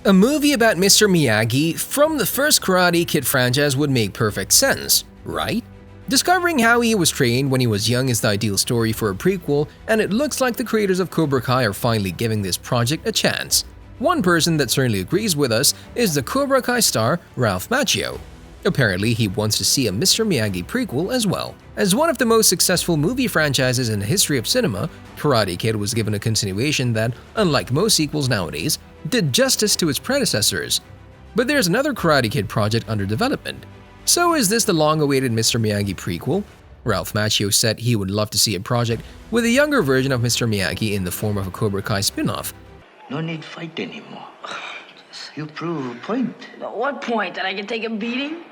A movie about Mr. Miyagi from the first Karate Kid franchise would make perfect sense, right? Discovering how he was trained when he was young is the ideal story for a prequel, and it looks like the creators of Cobra Kai are finally giving this project a chance. One person that certainly agrees with us is the Cobra Kai star Ralph Macchio. Apparently, he wants to see a Mr. Miyagi prequel as well. As one of the most successful movie franchises in the history of cinema, Karate Kid was given a continuation that, unlike most sequels nowadays, did justice to its predecessors. But there's another Karate Kid project under development. So is this the long-awaited Mr. Miyagi prequel? Ralph Macchio said he would love to see a project with a younger version of Mr. Miyagi in the form of a Cobra Kai spin-off. No need fight anymore. You prove a point. What point? That I can take a beating?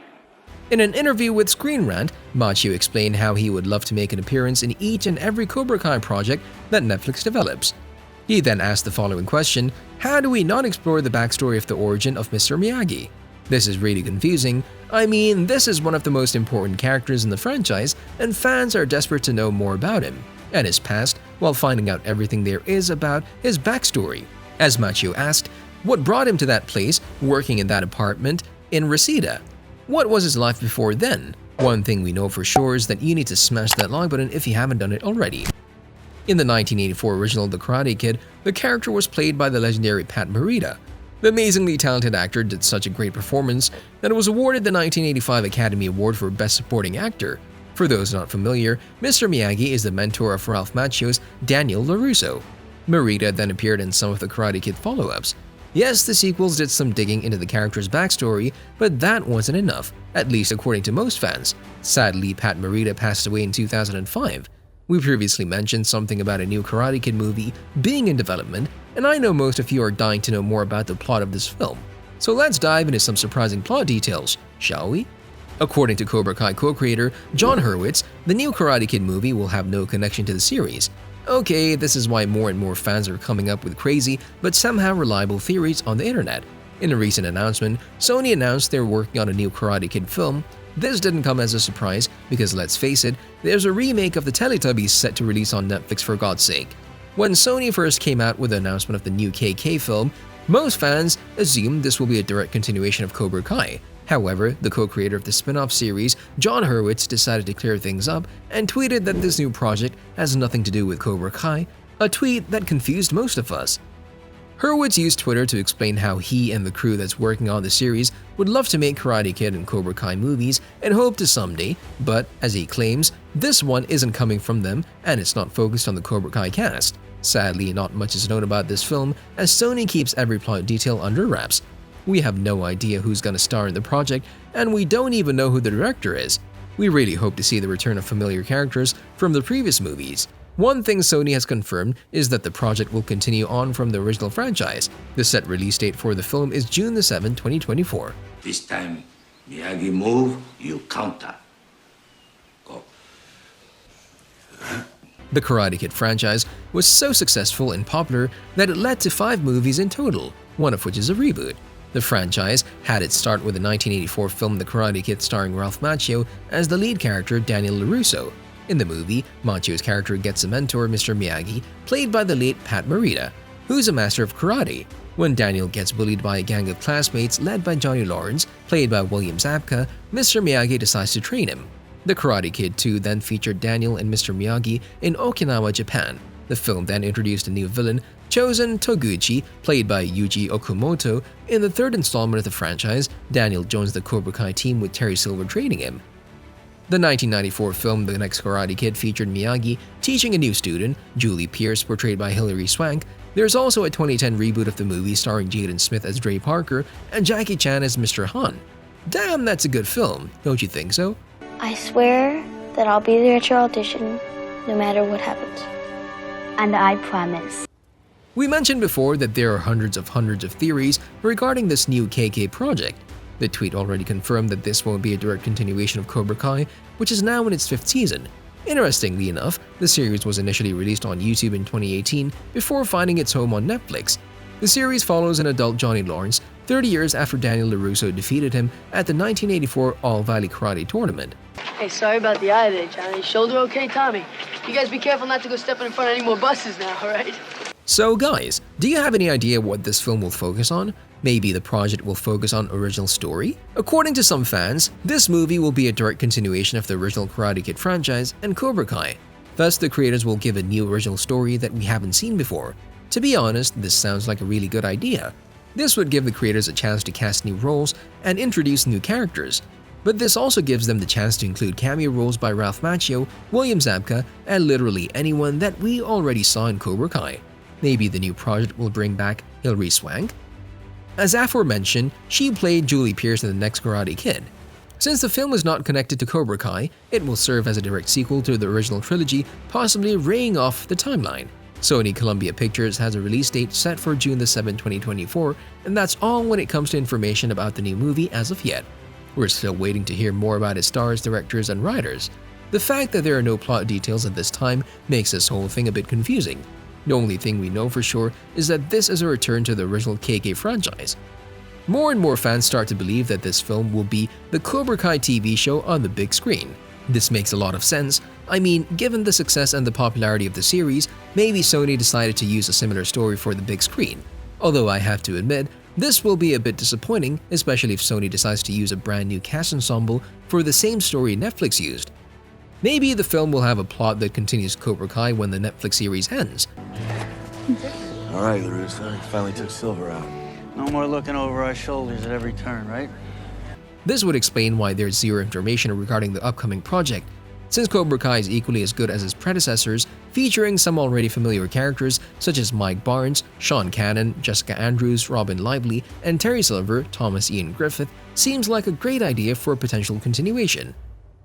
In an interview with Screen Rant, Macchio explained how he would love to make an appearance in each and every Cobra Kai project that Netflix develops. He then asked the following question: how do we not explore the backstory of the origin of Mr. Miyagi? This is really confusing. I mean, this is one of the most important characters in the franchise, and fans are desperate to know more about him and his past while finding out everything there is about his backstory. As Macchio asked, what brought him to that place, working in that apartment in Reseda? What was his life before then? One thing we know for sure is that you need to smash that like button if you haven't done it already. In the 1984 original The Karate Kid, the character was played by the legendary Pat Morita. The amazingly talented actor did such a great performance that it was awarded the 1985 Academy Award for Best Supporting Actor. For those not familiar, Mr. Miyagi is the mentor of Ralph Macchio's Daniel LaRusso. Morita then appeared in some of the Karate Kid follow-ups. Yes, the sequels did some digging into the character's backstory, but that wasn't enough, at least according to most fans. Sadly, Pat Morita passed away in 2005. We previously mentioned something about a new Karate Kid movie being in development, and I know most of you are dying to know more about the plot of this film. So let's dive into some surprising plot details, shall we? According to Cobra Kai co-creator Jon Hurwitz, the new Karate Kid movie will have no connection to the series. Okay, this is why more and more fans are coming up with crazy but somehow reliable theories on the internet. In a recent announcement, Sony announced they're working on a new Karate Kid film. This didn't come as a surprise because, let's face it, there's a remake of the Teletubbies set to release on Netflix for God's sake. When Sony first came out with the announcement of the new KK film, most fans assumed this will be a direct continuation of Cobra Kai. However, the co-creator of the spin-off series, Jon Hurwitz, decided to clear things up and tweeted that this new project has nothing to do with Cobra Kai, a tweet that confused most of us. Hurwitz used Twitter to explain how he and the crew that's working on the series would love to make Karate Kid and Cobra Kai movies and hope to someday, but as he claims, this one isn't coming from them and it's not focused on the Cobra Kai cast. Sadly, not much is known about this film as Sony keeps every plot detail under wraps. We have no idea who's gonna star in the project, and we don't even know who the director is. We really hope to see the return of familiar characters from the previous movies. One thing Sony has confirmed is that the project will continue on from the original franchise. The set release date for the film is June 7, 2024. This time, Miyagi move, you counter. Go. The Karate Kid franchise was so successful and popular that it led to 5 movies in total, one of which is a reboot. The franchise had its start with the 1984 film The Karate Kid starring Ralph Macchio as the lead character Daniel LaRusso. In the movie, Macchio's character gets a mentor, Mr. Miyagi, played by the late Pat Morita, who's a master of karate. When Daniel gets bullied by a gang of classmates led by Johnny Lawrence, played by William Zabka, Mr. Miyagi decides to train him. The Karate Kid 2 then featured Daniel and Mr. Miyagi in Okinawa, Japan. The film then introduced a new villain, Chosen Toguchi, played by Yuji Okamoto. In the third installment of the franchise, Daniel joins the Cobra Kai team with Terry Silver training him. The 1994 film The Next Karate Kid featured Miyagi teaching a new student, Julie Pierce, portrayed by Hilary Swank. There's also a 2010 reboot of the movie starring Jaden Smith as Dre Parker and Jackie Chan as Mr. Han. Damn, that's a good film, don't you think so? I swear that I'll be there at your audition, no matter what happens. And I promise. We mentioned before that there are hundreds of theories regarding this new KK project. The tweet already confirmed that this won't be a direct continuation of Cobra Kai, which is now in its 5th season. Interestingly enough, the series was initially released on YouTube in 2018 before finding its home on Netflix. The series follows an adult Johnny Lawrence 30 years after Daniel LaRusso defeated him at the 1984 All-Valley Karate Tournament. Hey, sorry about the eye there, Johnny. Shoulder okay, Tommy? You guys be careful not to go stepping in front of any more buses now, all right? So guys, do you have any idea what this film will focus on? Maybe the project will focus on original story? According to some fans, this movie will be a direct continuation of the original Karate Kid franchise and Cobra Kai. Thus, the creators will give a new original story that we haven't seen before. To be honest, this sounds like a really good idea. This would give the creators a chance to cast new roles and introduce new characters. But this also gives them the chance to include cameo roles by Ralph Macchio, William Zabka, and literally anyone that we already saw in Cobra Kai. Maybe the new project will bring back Hilary Swank? As aforementioned, she played Julie Pierce in the next Karate Kid. Since the film is not connected to Cobra Kai, it will serve as a direct sequel to the original trilogy, possibly raying off the timeline. Sony Columbia Pictures has a release date set for June 7, 2024, and that's all when it comes to information about the new movie as of yet. We're still waiting to hear more about its stars, directors, and writers. The fact that there are no plot details at this time makes this whole thing a bit confusing. The only thing we know for sure is that this is a return to the original KK franchise. More and more fans start to believe that this film will be the Cobra Kai TV show on the big screen. This makes a lot of sense. I mean, given the success and the popularity of the series, maybe Sony decided to use a similar story for the big screen. Although I have to admit, this will be a bit disappointing, especially if Sony decides to use a brand new cast ensemble for the same story Netflix used. Maybe the film will have a plot that continues Cobra Kai when the Netflix series ends. All right, LaRusso, finally took Silver out. No more looking over our shoulders at every turn, right? This would explain why there's zero information regarding the upcoming project. Since Cobra Kai is equally as good as its predecessors, featuring some already familiar characters such as Mike Barnes, Sean Cannon, Jessica Andrews, Robin Lively, and Terry Silver, Thomas Ian Griffith, seems like a great idea for a potential continuation.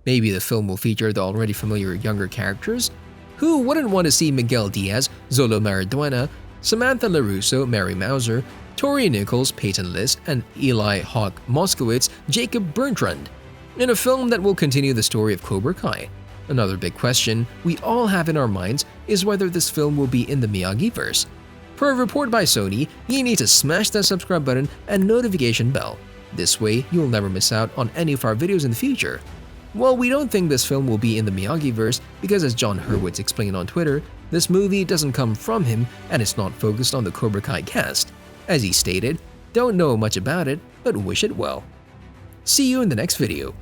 Maybe the film will feature the already familiar younger characters? Who wouldn't want to see Miguel Diaz, Zolo Mariduena, Samantha LaRusso, Mary Mauser, Tori Nichols, Peyton List, and Eli Hawk Moskowitz, Jacob Bertrand, in a film that will continue the story of Cobra Kai? Another big question we all have in our minds is whether this film will be in the Miyagi-verse. Per a report by Sony, you need to smash that subscribe button and notification bell. This way, you'll never miss out on any of our videos in the future. Well, we don't think this film will be in the Miyagi-verse because, as John Hurwitz explained on Twitter, this movie doesn't come from him and it's not focused on the Cobra Kai cast. As he stated, don't know much about it, but wish it well. See you in the next video.